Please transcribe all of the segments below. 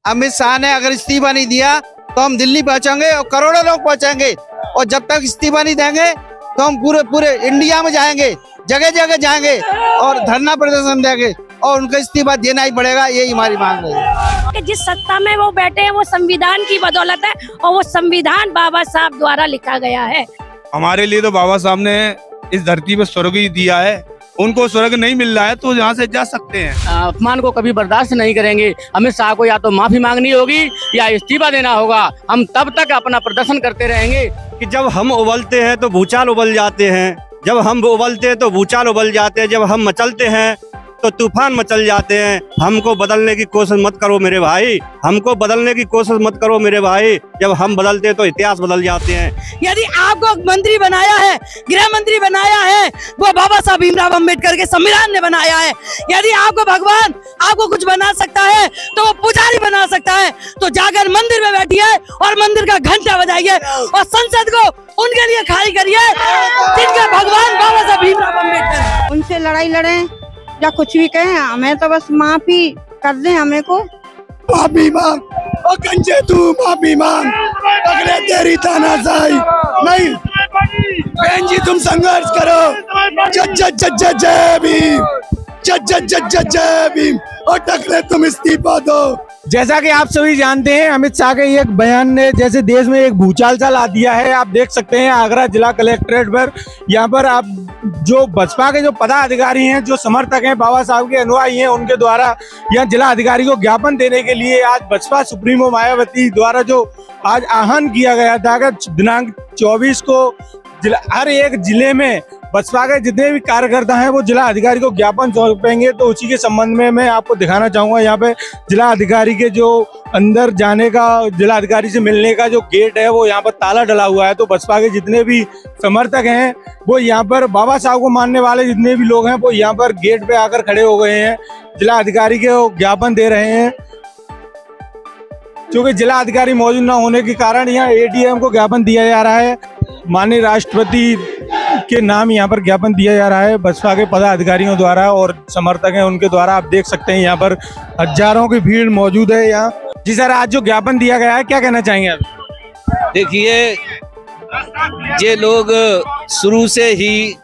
अमित शाह ने अगर इस्तीफा नहीं दिया तो हम दिल्ली पहुंचेंगे और करोड़ों लोग पहुंचेंगे, और जब तक इस्तीफा नहीं देंगे तो हम पूरे इंडिया में जाएंगे, जगह जगह जाएंगे और धरना प्रदर्शन देंगे और उनका इस्तीफा देना ही पड़ेगा। यही हमारी मांग है कि जिस सत्ता में वो बैठे हैं वो संविधान की बदौलत है, और वो संविधान बाबा साहब द्वारा लिखा गया है। हमारे लिए तो बाबा साहब ने इस धरती पे स्वर्ग ही दिया है, उनको स्वर्ग नहीं मिल रहा है तो यहाँ से जा सकते हैं। अपमान को कभी बर्दाश्त नहीं करेंगे। अमित शाह को या तो माफी मांगनी होगी या इस्तीफा देना होगा। हम तब तक अपना प्रदर्शन करते रहेंगे कि जब हम उबलते हैं तो भूचाल उबल जाते हैं, जब हम उबलते हैं तो भूचाल उबल जाते हैं, जब हम मचलते हैं तो तूफान मचल जाते हैं। हमको बदलने की कोशिश मत करो मेरे भाई, हमको बदलने की कोशिश मत करो मेरे भाई। जब हम बदलते हैं तो इतिहास बदल जाते हैं। यदि आपको मंत्री बनाया है, गृह मंत्री बनाया है, वो बाबा साहब भीमराव अम्बेडकर के संविधान ने बनाया है। यदि आपको भगवान आपको कुछ बना सकता है तो वो पुजारी बना सकता है। तो जाकर मंदिर में बैठिए और मंदिर का घंटा बजाइए और संसद को उनके लिए खाली करिए जिनके भगवान बाबा साहब भीमराव अम्बेडकर। उनसे लड़ाई लड़े या कुछ भी कहें, हमें तो बस माफी कर दें। हमें को माफी मांग, ओ कंजे तू माफी मांग, अगले तेरी तानाशाही नहीं। बहन जी तुम संघर्ष करो, जय भीम, जय भीम, और टकरे तुम इस्तीफा दो। जैसा कि आप सभी जानते हैं, अमित शाह के एक बयान ने जैसे देश में एक भूचाल सा ला दिया है। आप देख सकते हैं आगरा जिला कलेक्ट्रेट पर, यहाँ पर आप जो बसपा के जो पदाधिकारी हैं, जो समर्थक हैं, बाबा साहब के अनुयायी हैं, उनके द्वारा यहाँ जिला अधिकारी को ज्ञापन देने के लिए आज बसपा सुप्रीमो मायावती द्वारा जो आज आह्वान किया गया था कि दिनांक 24 को हर एक जिले में बसपा के जितने भी कार्यकर्ता हैं वो जिला अधिकारी को ज्ञापन सौंपेंगे। तो उसी के संबंध में मैं आपको दिखाना चाहूंगा, यहाँ पे जिला अधिकारी के जो अंदर जाने का, जिला अधिकारी से मिलने का जो गेट है वो यहाँ पर ताला डला हुआ है। तो बसपा के जितने भी समर्थक हैं वो यहाँ पर, बाबा साहब को मानने वाले जितने भी लोग हैं वो यहाँ पर गेट पे आकर खड़े हो गए हैं, जिला अधिकारी के ज्ञापन दे रहे हैं। क्योंकि जिला अधिकारी मौजूद न होने के कारण यहाँ एडीएम को ज्ञापन दिया जा रहा है, माननीय राष्ट्रपति के नाम यहाँ पर ज्ञापन दिया जा रहा है बसपा के पदाधिकारियों द्वारा और समर्थक हैं उनके द्वारा। आप देख सकते हैं यहाँ पर हजारों की भीड़ मौजूद है यहाँ। जी सर, आज जो ज्ञापन दिया गया है क्या कहना चाहेंगे आप? देखिए, ये लोग शुरू से ही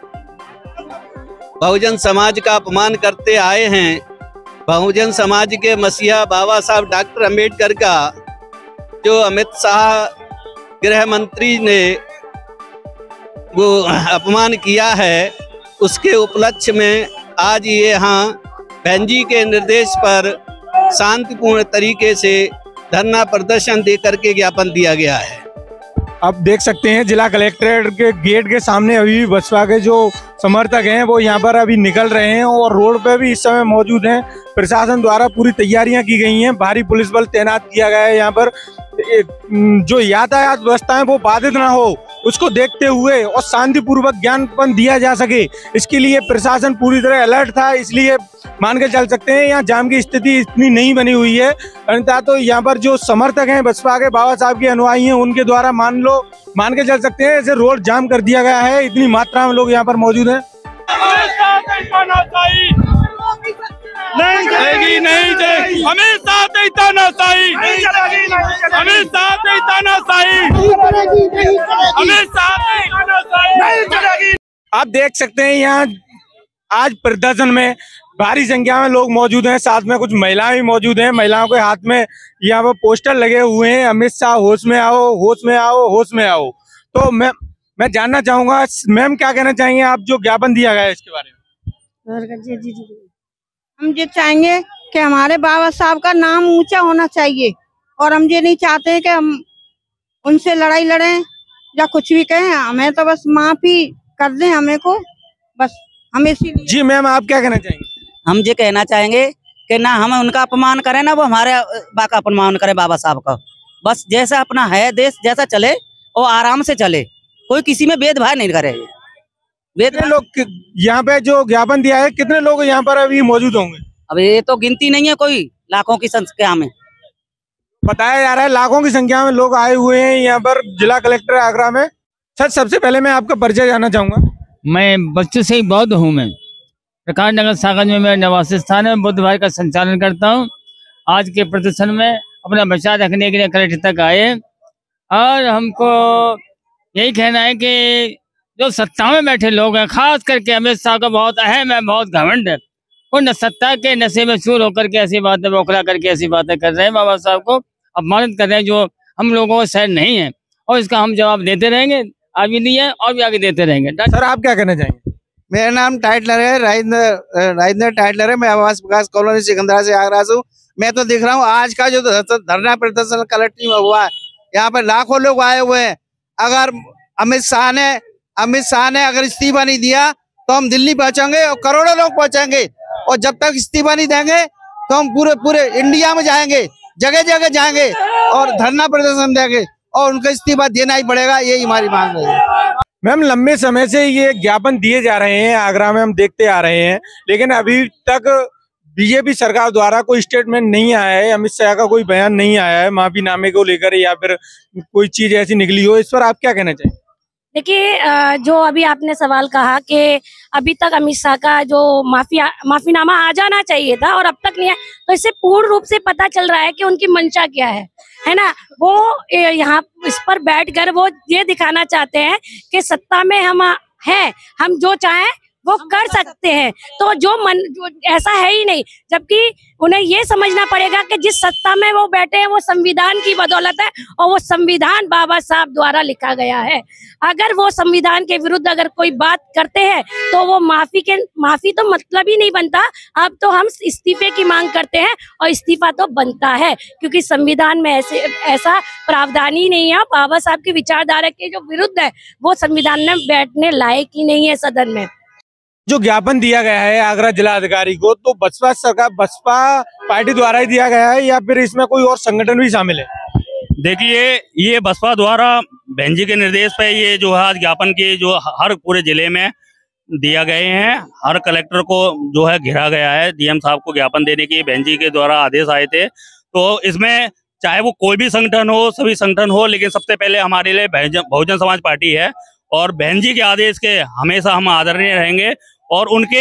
बहुजन समाज का अपमान करते आए हैं। बहुजन समाज के मसीहा बाबा साहब डॉक्टर अम्बेडकर का जो अमित शाह गृह मंत्री ने वो अपमान किया है, उसके उपलक्ष्य में आज ये यहाँ बहन जी के निर्देश पर शांतिपूर्ण तरीके से धरना प्रदर्शन दे करके ज्ञापन दिया गया है। आप देख सकते हैं जिला कलेक्ट्रेट के गेट के सामने अभी भी बसपा के जो समर्थक हैं वो यहाँ पर अभी निकल रहे हैं और रोड पे भी इस समय मौजूद हैं। प्रशासन द्वारा पूरी तैयारियां की गई हैं, भारी पुलिस बल तैनात किया गया है यहाँ पर। जो यातायात व्यवस्था है वो बाधित ना हो, उसको देखते हुए और शांतिपूर्वक ज्ञापन दिया जा सके, इसके लिए प्रशासन पूरी तरह अलर्ट था। इसलिए मान के चल सकते हैं यहाँ जाम की स्थिति इतनी नहीं बनी हुई है। अन्यथा तो यहाँ पर जो समर्थक हैं बसपा के, बाबा साहब के अनुयायी हैं, उनके द्वारा मान के चल सकते हैं ऐसे रोड जाम कर दिया गया है। इतनी मात्रा में लोग यहाँ पर मौजूद हैं। नहीं चलेगी, नहीं चलेगी, हमें साथ नहीं तानाशाही, हमें साथ नहीं तानाशाही, हमें साथ नहीं चलेगी। आप देख सकते हैं यहाँ आज प्रदर्शन में भारी संख्या में लोग मौजूद हैं, साथ में कुछ महिलाएं भी मौजूद हैं। महिलाओं के हाथ में यहाँ पर पोस्टर लगे हुए हैं, अमित शाह होश में आओ, होश में आओ, होश में आओ। तो मैं जानना चाहूंगा मैम क्या कहना चाहेंगे आप जो ज्ञापन दिया गया है इसके बारे में? हम ये चाहेंगे कि हमारे बाबा साहब का नाम ऊंचा होना चाहिए, और हम ये नहीं चाहते कि हम उनसे लड़ाई लड़ें या कुछ भी कहें। हमें तो बस माफी कर दें। हमें को बस हम इसीलिए। जी मैम, आप क्या कहना चाहेंगे? हम ये कहना चाहेंगे कि ना हम उनका अपमान करें ना वो हमारे का अपमान करें बाबा साहब का। बस जैसा अपना है देश, जैसा चले और आराम से चले, कोई किसी में भेदभाव नहीं करे। कितने लोग यहाँ पे जो ज्ञापन दिया है, कितने लोग यहाँ पर अभी मौजूद होंगे? अब ये तो गिनती नहीं है, कोई लाखों की संख्या में बताया जा रहा है, लाखों की संख्या में लोग आए हुए हैं यहाँ पर जिला कलेक्टर आगरा में। सर, सबसे पहले मैं आपका परिचय जानना चाहूंगा। मैं बच्चों से ही बौद्ध हूँ। मैं प्रकाश नगर सागर में मेरा निवास स्थान है, बुद्ध भाई का संचालन करता हूँ। आज के प्रदर्शन में अपना बचा रखने के लिए कलेक्टर तक आए। और हमको यही कहना है कि जो सत्ता में बैठे लोग हैं, खास करके अमित शाह का बहुत अहम है, बहुत घमंड है। वो न सत्ता के नशे में चूर होकर के ऐसी बातें बौखला करके ऐसी बातें कर रहे हैं, बाबा साहब को अपमानित कर रहे हैं, जो हम लोगों को सहन नहीं है। और इसका हम जवाब देते रहेंगे, अभी नहीं है और भी आगे देते रहेंगे। सर आप क्या कहना चाहेंगे? मेरा नाम टाइटलर है, राजेंद्र टाइटलर है। मैं आवास विकास कॉलोनी सिकंदरा से आगरा से हूँ। मैं तो देख रहा हूँ आज का जो धरना प्रदर्शन कलेक्ट्रेट में हुआ है, यहाँ पर लाखों लोग आए हुए हैं। अगर अमित शाह ने अगर इस्तीफा नहीं दिया तो हम दिल्ली पहुंचेंगे और करोड़ों लोग पहुंचेंगे। और जब तक इस्तीफा नहीं देंगे तो हम पूरे इंडिया में जाएंगे, जगह जगह जाएंगे और धरना प्रदर्शन देंगे और उनका इस्तीफा देना ही पड़ेगा। यही हमारी मांग है। मैम लंबे समय से ये ज्ञापन दिए जा रहे हैं, आगरा में हम देखते आ रहे हैं, लेकिन अभी तक बीजेपी सरकार द्वारा कोई स्टेटमेंट नहीं आया है, अमित शाह का कोई बयान नहीं आया है माफीनामे को लेकर, या फिर कोई चीज ऐसी निकली हो। इस पर आप क्या कहना चाहिए? देखिए, जो अभी आपने सवाल कहा कि अभी तक अमित शाह का जो माफीनामा आ जाना चाहिए था और अब तक नहीं है, तो इससे पूर्ण रूप से पता चल रहा है कि उनकी मंशा क्या है ना। वो यहाँ इस पर बैठकर वो ये दिखाना चाहते हैं कि सत्ता में हम हैं, हम जो चाहें वो कर सकते हैं। तो जो ऐसा है ही नहीं, जबकि उन्हें ये समझना पड़ेगा कि जिस सत्ता में वो बैठे हैं वो संविधान की बदौलत है और वो संविधान बाबा साहब द्वारा लिखा गया है। अगर वो संविधान के विरुद्ध अगर कोई बात करते हैं तो वो माफी तो मतलब ही नहीं बनता। अब तो हम इस्तीफे की मांग करते हैं और इस्तीफा तो बनता है, क्योंकि संविधान में ऐसा प्रावधान ही नहीं है। बाबा साहब की विचारधारा के जो विरुद्ध है वो संविधान में बैठने लायक ही नहीं है सदन में। जो ज्ञापन दिया गया है आगरा जिलाधिकारी को, तो बसपा पार्टी द्वारा ही दिया गया है या फिर इसमें कोई और संगठन भी शामिल है? देखिए, ये बसपा द्वारा बहन जी के निर्देश पे ये जो है ज्ञापन के जो हर पूरे जिले में दिया गए हैं, हर कलेक्टर को जो है घेरा गया है, डीएम साहब को ज्ञापन देने की बहन जी के द्वारा आदेश आए थे। तो इसमें चाहे वो कोई भी संगठन हो, सभी संगठन हो, लेकिन सबसे पहले हमारे लिए बहुजन समाज पार्टी है और बहन जी के आदेश के हमेशा हम आदरणीय रहेंगे और उनके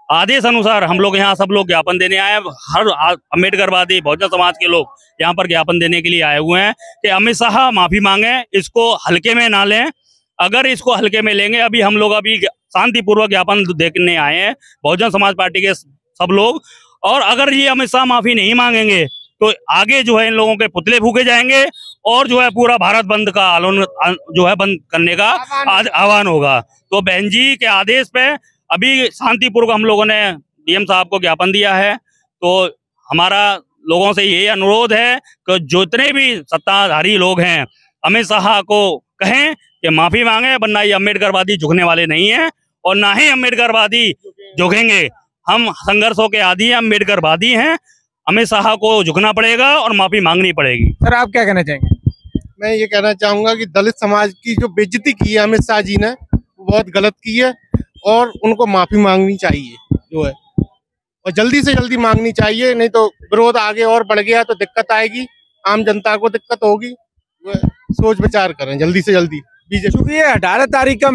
आदेश अनुसार हम लोग यहाँ सब लोग ज्ञापन देने आए हैं। हर अम्बेडकरवादी बहुजन समाज के लोग यहाँ पर ज्ञापन देने के लिए आए हुए हैं कि अमित शाह माफी मांगे, इसको हल्के में ना लें। अगर इसको हल्के में लेंगे, अभी हम लोग अभी शांतिपूर्वक ज्ञापन देखने आए हैं बहुजन समाज पार्टी के सब लोग, और अगर ये अमित शाह माफी नहीं मांगेंगे तो आगे जो है इन लोगों के पुतले फूके जाएंगे और जो है पूरा भारत बंद का जो है बंद करने का आह्वान होगा। तो बहन जी के आदेश पे अभी शांतिपूर्वक हम लोगों ने डीएम साहब को ज्ञापन दिया है। तो हमारा लोगों से यही अनुरोध है कि जितने भी सत्ताधारी लोग हैं अमित शाह को कहें कि माफी मांगे, वरना ये अम्बेडकरवादी झुकने वाले नहीं है और ना ही अम्बेडकरवादी झुकेंगे। हम संघर्षों के आदी हैं, अम्बेडकरवादी हैं। अमित शाह को झुकना पड़ेगा और माफी मांगनी पड़ेगी। सर आप क्या कहना चाहेंगे? मैं ये कहना चाहूंगा कि दलित समाज की जो बेइज्जती की है अमित शाह जी ने, वो बहुत गलत की है और उनको माफी मांगनी चाहिए जो है, और जल्दी से जल्दी मांगनी चाहिए, नहीं तो विरोध आगे और बढ़ गया तो दिक्कत आएगी, आम जनता को दिक्कत होगी। सोच विचार करें जल्दी से जल्दी। क्योंकि ये 18 तारीख का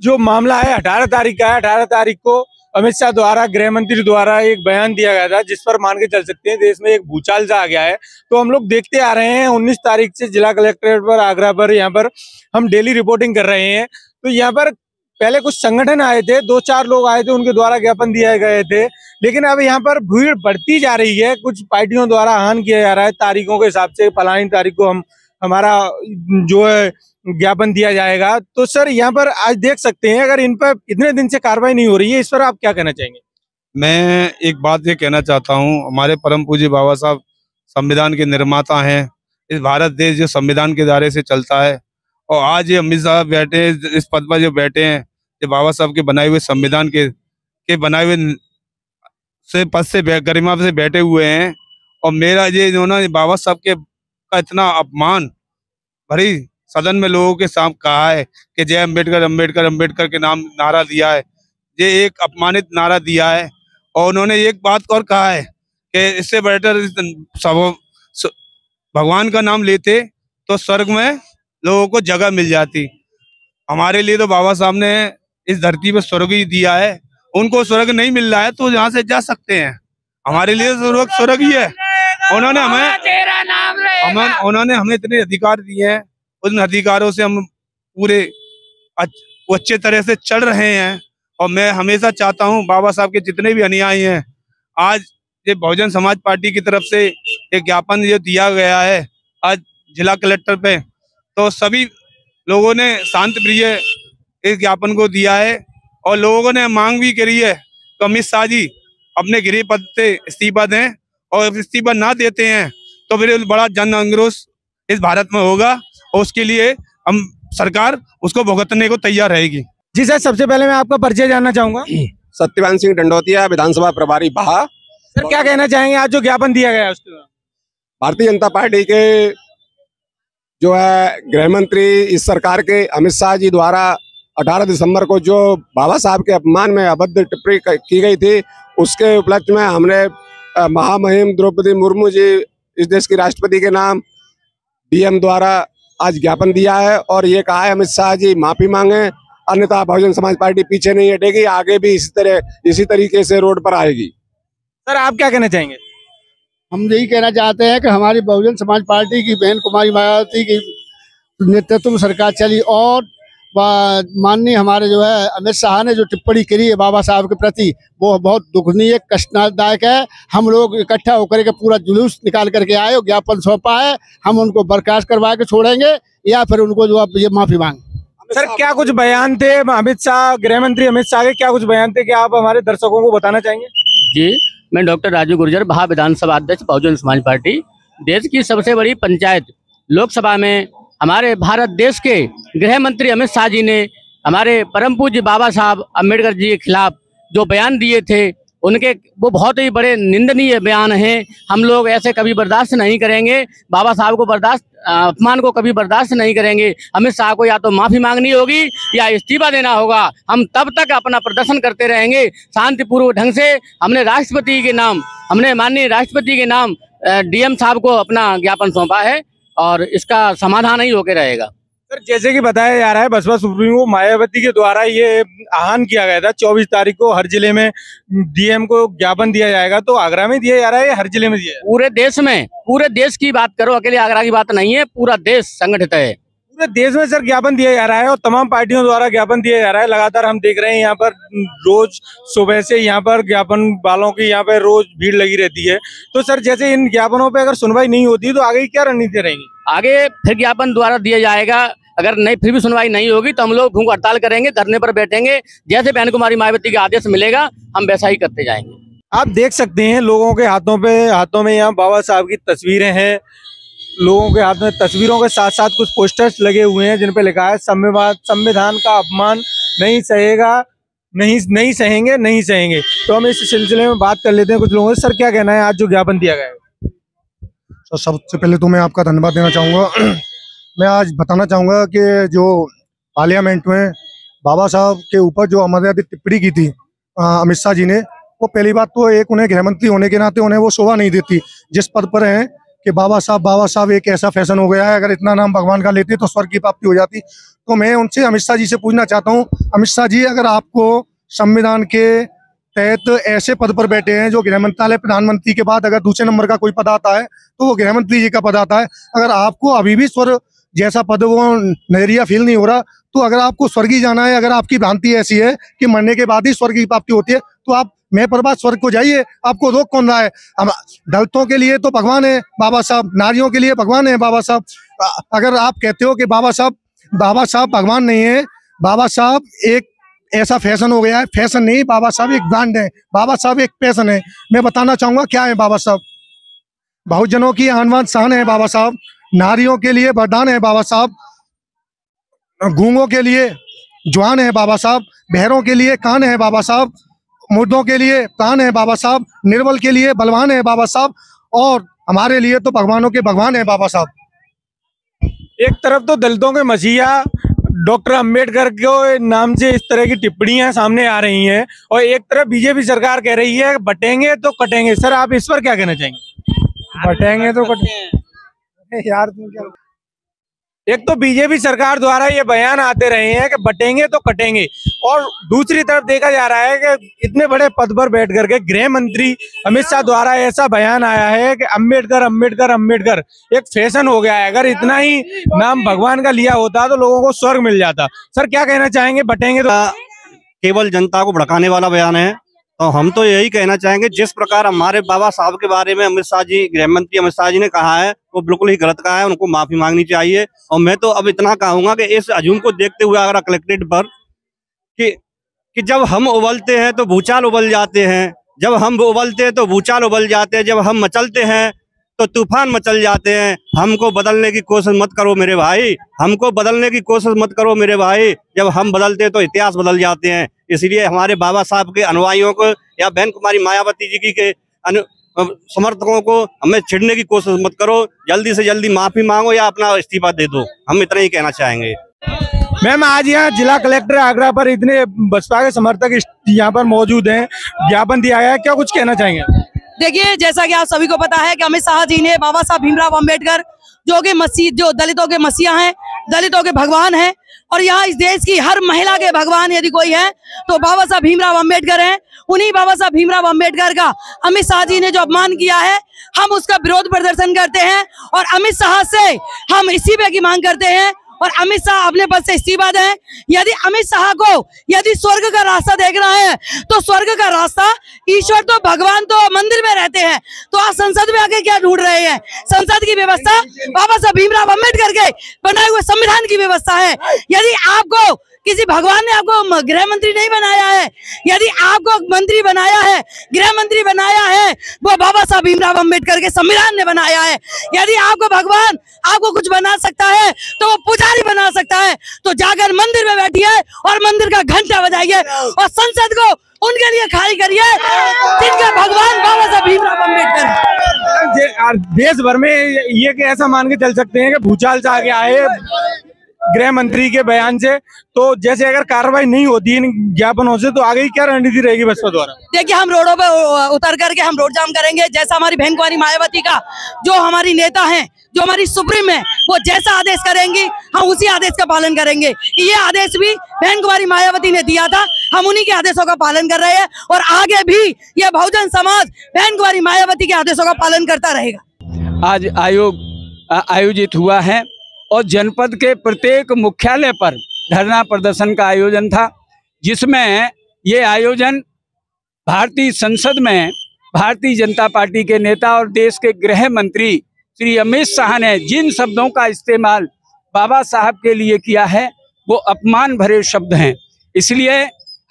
जो मामला है, 18 तारीख का है, 18 तारीख को अमित शाह द्वारा गृह मंत्री द्वारा एक बयान दिया गया था जिस पर मान के चल सकते हैं देश में एक भूचाल सा आ गया है। तो हम लोग देखते आ रहे हैं 19 तारीख से जिला कलेक्ट्रेट पर आगरा पर यहाँ पर हम डेली रिपोर्टिंग कर रहे हैं। तो यहाँ पर पहले कुछ संगठन आए थे, 2-4 लोग आए थे, उनके द्वारा ज्ञापन दिए गए थे, लेकिन अब यहाँ पर भीड़ बढ़ती जा रही है। कुछ पार्टियों द्वारा आह्वान किया जा रहा है तारीखों के हिसाब से, फलानी तारीख को हमारा जो है ज्ञापन दिया जाएगा। तो सर यहाँ पर आज देख सकते हैं अगर इन पर इतने दिन से कार्रवाई नहीं हो रही है, इस पर आप क्या कहना चाहेंगे? मैं एक बात ये कहना चाहता हूँ, हमारे परम पूज्य बाबा साहब संविधान के निर्माता हैं। इस भारत देश जो संविधान के दायरे से चलता है और आज ये अमित शाह बैठे इस पद पर जो बैठे हैं, ये बाबा साहब के बनाए हुए संविधान के बनाए हुए से पद से गरिमा से बैठे हुए हैं। और मेरा ये इन्होंने बाबा साहब के का इतना अपमान भरी सदन में लोगों के सामने कहा है कि जय अम्बेडकर अम्बेडकर अम्बेडकर के नाम नारा दिया है, ये एक अपमानित नारा दिया है। और उन्होंने एक बात और कहा है कि इससे बेहतर भगवान का नाम लेते तो स्वर्ग में लोगों को जगह मिल जाती। हमारे लिए तो बाबा साहब ने इस धरती पर स्वर्ग ही दिया है, उनको स्वर्ग नहीं मिल रहा है तो यहाँ से जा सकते हैं। हमारे लिए स्वर्ग ही है। उन्होंने हमें इतने अधिकार दिए हैं, उन अधिकारों से हम पूरे अच्छे तरह से चल रहे हैं। और मैं हमेशा चाहता हूं बाबा साहब के जितने भी अनुयायी हैं, आज ये बहुजन समाज पार्टी की तरफ से एक ज्ञापन जो दिया गया है आज जिला कलेक्टर पे, तो सभी लोगों ने शांत प्रिय इस ज्ञापन को दिया है और लोगों ने मांग भी करी है तो अमित शाह जी अपने गृह पद से इस्तीफा दें, और इस्तीफा ना देते हैं तो फिर बड़ा जन आक्रोश इस भारत में होगा और उसके लिए हम सरकार उसको भुगतने को तैयार रहेगी। जी सर, सबसे पहले मैं आपका परिचय जानना चाहूंगा। सत्यवान सिंह डंडोतिया, विधानसभा प्रभारी बहा। सर क्या कहना चाहेंगे आज जो ज्ञापन दिया गया है उसके बाद? भारतीय जनता पार्टी के जो है गृह मंत्री इस सरकार के अमित शाह जी द्वारा 18 दिसंबर को जो बाबा साहब के अपमान में अभद्र टिप्पणी की गई थी, उसके उपलक्ष्य में हमने महामहिम द्रौपदी मुर्मू जी इस देश की राष्ट्रपति के नाम डीएम द्वारा आज ज्ञापन दिया है और ये कहा है अमित शाह जी माफी मांगे, अन्यथा बहुजन समाज पार्टी पीछे नहीं हटेगी, आगे भी इसी तरीके से रोड पर आएगी। सर आप क्या कहना चाहेंगे? हम यही कहना चाहते हैं कि हमारी बहुजन समाज पार्टी की बहन कुमारी मायावती की नेतृत्व में सरकार चली और माननीय हमारे जो है अमित शाह ने जो टिप्पणी करी है बाबा साहब के प्रति, वो बहुत दुखनीय कष्टदायक है। हम लोग इकट्ठा होकर के पूरा जुलूस निकाल करके आए और ज्ञापन सौंपा है, हम उनको बर्खास्त करवा के छोड़ेंगे या फिर उनको जो आप ये माफी मांग। सर क्या कुछ बयान थे अमित शाह, गृह मंत्री अमित शाह के क्या कुछ बयान थे, क्या आप हमारे दर्शकों को बताना चाहेंगे? जी, मैं डॉक्टर राजू गुर्जर, भा विधानसभा अध्यक्ष बहुजन समाज पार्टी। देश की सबसे बड़ी पंचायत लोकसभा में हमारे भारत देश के गृह मंत्री अमित शाह जी ने हमारे परम पूज्य बाबा साहब अम्बेडकर जी के खिलाफ जो बयान दिए थे, उनके वो बहुत ही बड़े निंदनीय बयान हैं। हम लोग ऐसे कभी बर्दाश्त नहीं करेंगे, बाबा साहब को अपमान को कभी बर्दाश्त नहीं करेंगे। अमित शाह को या तो माफी मांगनी होगी या इस्तीफा देना होगा। हम तब तक अपना प्रदर्शन करते रहेंगे शांतिपूर्वक ढंग से। हमने माननीय राष्ट्रपति के नाम डीएम साहब को अपना ज्ञापन सौंपा है और इसका समाधान ही होके रहेगा। सर जैसे कि बताया जा रहा है बसपा सुप्रीमो मायावती के द्वारा ये आह्वान किया गया था 24 तारीख को हर जिले में डीएम को ज्ञापन दिया जाएगा, तो आगरा में दिया जा रहा है या हर जिले में दिया है? पूरे देश में, पूरे देश की बात करो, अकेले आगरा की बात नहीं है, पूरा देश संगठित है। पूरे देश में सर ज्ञापन दिया जा रहा है और तमाम पार्टियों द्वारा ज्ञापन दिया जा रहा है। लगातार हम देख रहे हैं यहाँ पर रोज सुबह से यहाँ पर ज्ञापन वालों की यहाँ पर रोज भीड़ लगी रहती है। तो सर जैसे इन ज्ञापनों पे अगर सुनवाई नहीं होती तो आगे क्या रणनीति रहेंगी? आगे फिर ज्ञापन द्वारा दिया जाएगा, अगर नहीं फिर भी सुनवाई नहीं होगी तो हम लोग भूख हड़ताल करेंगे, धरने पर बैठेंगे। जैसे बहन कुमारी मायावती का आदेश मिलेगा हम वैसा ही करते जाएंगे। आप देख सकते हैं लोगों के हाथों में यहाँ बाबा साहब की तस्वीरें हैं। लोगों के हाथ में तस्वीरों के साथ साथ कुछ पोस्टर्स लगे हुए हैं जिन पे लिखा है संविधान का अपमान नहीं सहेगा, नहीं सहेंगे। तो हम इस सिलसिले में बात कर लेते हैं कुछ लोगों से। सर क्या कहना है आज जो ज्ञापन दिया गया है? सर सबसे पहले तो मैं आपका धन्यवाद देना चाहूँगा। मैं आज बताना चाहूँगा कि जो पार्लियामेंट में बाबा साहब के ऊपर जो अमर्यादित टिप्पणी की थी अमित शाह जी ने, वो पहली बात तो एक उन्हें गृहमंत्री होने के नाते उन्हें वो शोभा नहीं देती जिस पद पर हैं कि बाबा साहब एक ऐसा फैशन हो गया है, अगर इतना नाम भगवान का लेते तो स्वर्ग की प्राप्ति हो जाती। तो मैं उनसे अमित शाह जी से पूछना चाहता हूँ, अमित शाह जी अगर आपको संविधान के तहत ऐसे पद पर बैठे हैं जो गृह मंत्रालय प्रधानमंत्री के बाद अगर दूसरे नंबर का कोई पद आता है तो वो गृह मंत्री जी का पद आता है, अगर आपको अभी भी स्वर्ग जैसा पद वो नजरिया फील नहीं हो रहा, तो अगर आपको स्वर्ग जाना है, अगर आपकी भ्रांति ऐसी है कि मरने के बाद ही स्वर्ग की प्राप्ति होती है, तो आप मैं प्रभात स्वर्ग को जाइए, आपको रोक कौन रहा है? हम दलितों के लिए तो भगवान है बाबा साहब, नारियों के लिए भगवान है बाबा साहब। अगर आप कहते हो कि बाबा साहब भगवान नहीं है, बाबा साहब एक ऐसा फैशन हो गया है, फैशन नहीं, बाबा साहब एक ब्रांड है, बाबा साहब एक पैशन है। मैं बताना चाहूंगा क्या है बाबा साहब। बहुजनों की आन शान है बाबा साहब, नारियों के लिए वरदान है बाबा साहब, गूंगों के लिए जुआन है बाबा साहब, बहरों के लिए कान है बाबा साहब, मुर्दों के लिए प्राण है बाबा साहब, निर्बल के लिए बलवान है बाबा साहब, और हमारे लिए तो भगवानों के भगवान है बाबा साहब। एक तरफ तो दलितों के मसीहा डॉक्टर अंबेडकर के नाम से इस तरह की टिप्पणियां सामने आ रही हैं और एक तरफ बीजेपी सरकार कह रही है बटेंगे तो कटेंगे। सर आप इस पर क्या कहना चाहेंगे? बटेंगे तो कटेंगे यार, तुम क्या एक तो बीजेपी सरकार द्वारा ये बयान आते रहे हैं कि बटेंगे तो कटेंगे, और दूसरी तरफ देखा जा रहा है कि इतने बड़े पद पर बैठ करके गृह मंत्री अमित शाह द्वारा ऐसा बयान आया है कि अम्बेडकर अम्बेडकर अम्बेडकर एक फैशन हो गया है। अगर इतना ही नाम भगवान का लिया होता तो लोगों को स्वर्ग मिल जाता। सर क्या कहना चाहेंगे, बटेंगे तो? केवल जनता को भड़काने वाला बयान है। तो हम तो यही कहना चाहेंगे, जिस प्रकार हमारे बाबा साहब के बारे में अमित शाह जी, गृह मंत्री अमित शाह जी ने कहा है, वो बिल्कुल ही गलत कहा है। उनको माफी मांगनी चाहिए। और मैं तो अब इतना कहूंगा कि इस हजूम को देखते हुए आगरा कलेक्ट्रेट पर कि जब हम उबलते हैं तो भूचाल उबल जाते हैं, जब हम उबलते हैं तो भूचाल उबल जाते हैं, जब हम मचलते हैं तो तूफान मचल जाते हैं। हमको बदलने की कोशिश मत करो मेरे भाई, हमको बदलने की कोशिश मत करो मेरे भाई। जब हम बदलते हैं तो इतिहास बदल जाते हैं। इसलिए हमारे बाबा साहब के अनुयायियों को या बहन कुमारी मायावती जी के समर्थकों को हमें छिड़ने की कोशिश मत करो। जल्दी से जल्दी माफी मांगो या अपना इस्तीफा दे दो। हम इतना ही कहना चाहेंगे। मैम, आज यहाँ जिला कलेक्टर आगरा पर इतने बसपा के समर्थक यहाँ पर मौजूद हैं, ज्ञापन दिया गया है, क्या कुछ कहना चाहेंगे? देखिए, जैसा कि आप सभी को पता है कि अमित शाह जी ने बाबा साहब भीमराव अंबेडकर जो दलितों के मसीहा हैं, दलितों के भगवान हैं, और यहाँ इस देश की हर महिला के भगवान यदि कोई है तो बाबा साहब भीमराव अंबेडकर हैं। उन्हीं बाबा साहब भीमराव अंबेडकर का अमित शाह जी ने जो अपमान किया है, हम उसका विरोध प्रदर्शन करते हैं और अमित शाह से हम इस्तीफे की मांग करते हैं और अमित शाह अपने पद से इस्तीफा दें। यदि अमित शाह को यदि स्वर्ग का रास्ता देखना है तो स्वर्ग का रास्ता, ईश्वर तो भगवान तो मंदिर में रहते हैं, तो आप संसद में आके क्या ढूंढ रहे हैं? संसद की व्यवस्था बाबा साहब भीमराव अंबेडकर के बनाए हुए संविधान की व्यवस्था है। यदि आपको किसी भगवान ने आपको गृह मंत्री नहीं बनाया है, यदि आपको मंत्री बनाया है, गृह मंत्री बनाया है, वो बाबा साहब भीमराव अंबेडकर के संविधान ने बनाया है। यदि आपको भगवान आपको कुछ बना सकता है तो वो पुजारी बना सकता है। तो जाकर मंदिर में बैठिए और मंदिर का घंटा बजाइए और संसद को उनके लिए खाली करिए जिनका भगवान बाबा साहब भीमराव अंबेडकर। देश भर में ये कि ऐसा मान के चल सकते हैं कि भूचाल से आगे आए गृह मंत्री के बयान से, तो जैसे अगर कार्रवाई नहीं होती इन ज्ञापनों से तो आगे की क्या रणनीति रहेगी बसपा द्वारा? देखिए, हम रोडों पे उतर करके हम रोड जाम करेंगे। जैसा हमारी बहन कुमारी मायावती का, जो हमारी नेता हैं, जो हमारी सुप्रीम है, वो जैसा आदेश करेंगी हम उसी आदेश का पालन करेंगे। ये आदेश भी बहन कुमारी मायावती ने दिया था, हम उन्हीं के आदेशों का पालन कर रहे हैं और आगे भी ये बहुजन समाज बहन कुमारी मायावती के आदेशों का पालन करता रहेगा। आज आयोजित हुआ है और जनपद के प्रत्येक मुख्यालय पर धरना प्रदर्शन का आयोजन था, जिसमें ये आयोजन भारतीय संसद में भारतीय जनता पार्टी के नेता और देश के गृह मंत्री श्री अमित शाह ने जिन शब्दों का इस्तेमाल बाबा साहब के लिए किया है वो अपमान भरे शब्द हैं। इसलिए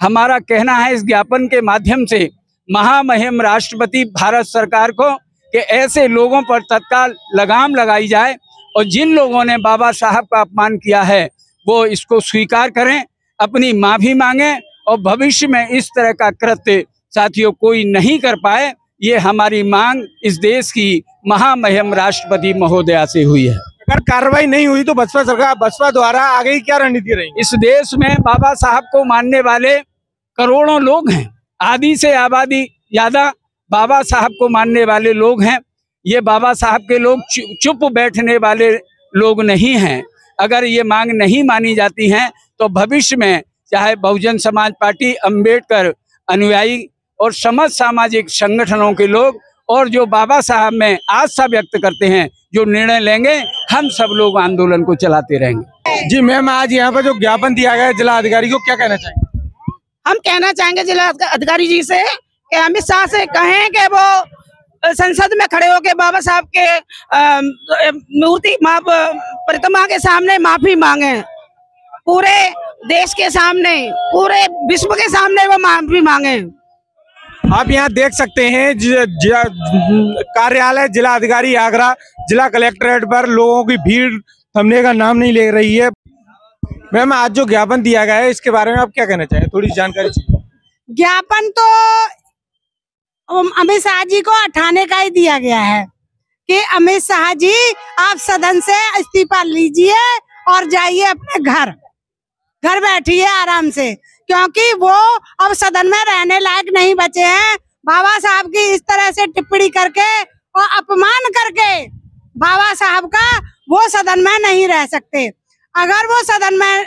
हमारा कहना है इस ज्ञापन के माध्यम से महामहिम राष्ट्रपति भारत सरकार को कि ऐसे लोगों पर तत्काल लगाम लगाई जाए और जिन लोगों ने बाबा साहब का अपमान किया है वो इसको स्वीकार करें, अपनी माफी मांगें और भविष्य में इस तरह का कृत्य साथियों कोई नहीं कर पाए। ये हमारी मांग इस देश की महामहिम राष्ट्रपति महोदया से हुई है। अगर कार्रवाई नहीं हुई तो बसपा द्वारा आगे की क्या रणनीति रहेगी? इस देश में बाबा साहब को मानने वाले करोड़ों लोग हैं, आधी से आबादी ज्यादा बाबा साहब को मानने वाले लोग हैं। ये बाबा साहब के लोग चुप बैठने वाले लोग नहीं हैं। अगर ये मांग नहीं मानी जाती हैं तो भविष्य में चाहे बहुजन समाज पार्टी, अंबेडकर अनुयायी और समस्त सामाजिक संगठनों के लोग और जो बाबा साहब में आस्था व्यक्त करते हैं जो निर्णय लेंगे, हम सब लोग आंदोलन को चलाते रहेंगे। जी मैम, आज यहाँ पर जो ज्ञापन दिया गया है जिला अधिकारी को, क्या कहना चाहेंगे? हम कहना चाहेंगे जिला अधिकारी जी से कि अमित शाह से कहें कि वो संसद में खड़े होकर बाबा साहब के मूर्ति प्रतिमा के सामने माफी मांगे, पूरे देश के सामने, पूरे विश्व के सामने वो माफी मांगे। आप यहाँ देख सकते हैं कार्यालय जिला अधिकारी आगरा, जिला कलेक्ट्रेट पर लोगों की भीड़ थमने का नाम नहीं ले रही है। मैम, आज जो ज्ञापन दिया गया है इसके बारे में आप क्या कहना चाहें? थोड़ी जानकारी चाहिए। ज्ञापन तो अमित शाह जी को हटाने का ही दिया गया है कि अमित शाह जी आप सदन से इस्तीफा लीजिए और जाइए अपने घर बैठिए आराम से, क्योंकि वो अब सदन में रहने लायक नहीं बचे हैं। बाबा साहब की इस तरह से टिप्पणी करके और अपमान करके बाबा साहब का वो सदन में नहीं रह सकते। अगर वो सदन में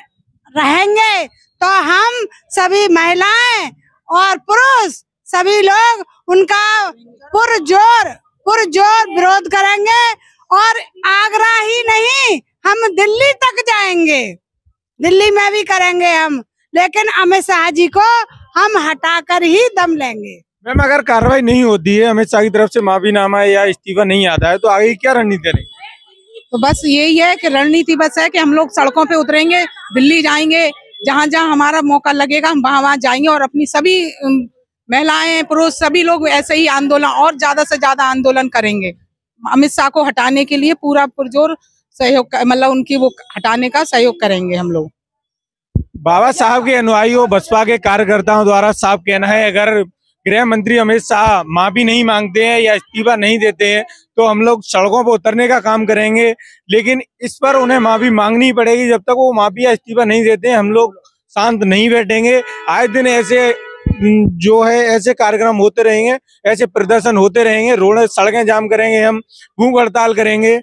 रहेंगे तो हम सभी महिलाएं और पुरुष सभी लोग उनका पुरजोर विरोध करेंगे और आगरा ही नहीं हम दिल्ली तक जाएंगे, दिल्ली में भी करेंगे हम, लेकिन अमित शाह जी को हम हटाकर ही दम लेंगे। मैम, अगर कार्रवाई नहीं होती है, अमित शाह की तरफ से माफीनामा या इस्तीफा नहीं आता है, तो आगे क्या रणनीति रहेगी? तो बस यही है कि रणनीति बस है कि हम लोग सड़कों पे उतरेंगे, दिल्ली जाएंगे, जहां जहां हमारा मौका लगेगा हम वहां जाएंगे और अपनी सभी महिलाएं पुरुष सभी लोग ऐसे ही आंदोलन और ज्यादा से ज्यादा आंदोलन करेंगे। अमित शाह को हटाने के लिए पूरा पुरजोर सहयोग, मतलब उनकी वो हटाने का सहयोग करेंगे हम लोग। बाबा साहब के अनुयायियों बसपा के कार्यकर्ताओं द्वारा साफ कहना है, अगर गृह मंत्री अमित शाह माफी नहीं मांगते हैं या इस्तीफा नहीं देते हैं तो हम लोग सड़कों पर उतरने का काम करेंगे, लेकिन इस पर उन्हें माफी मांगनी पड़ेगी। जब तक वो माफी या इस्तीफा नहीं देते हम लोग शांत नहीं बैठेंगे। आए दिन ऐसे जो है ऐसे कार्यक्रम होते रहेंगे, ऐसे प्रदर्शन होते रहेंगे, रोड सड़कें जाम करेंगे, हम भूख हड़ताल करेंगे।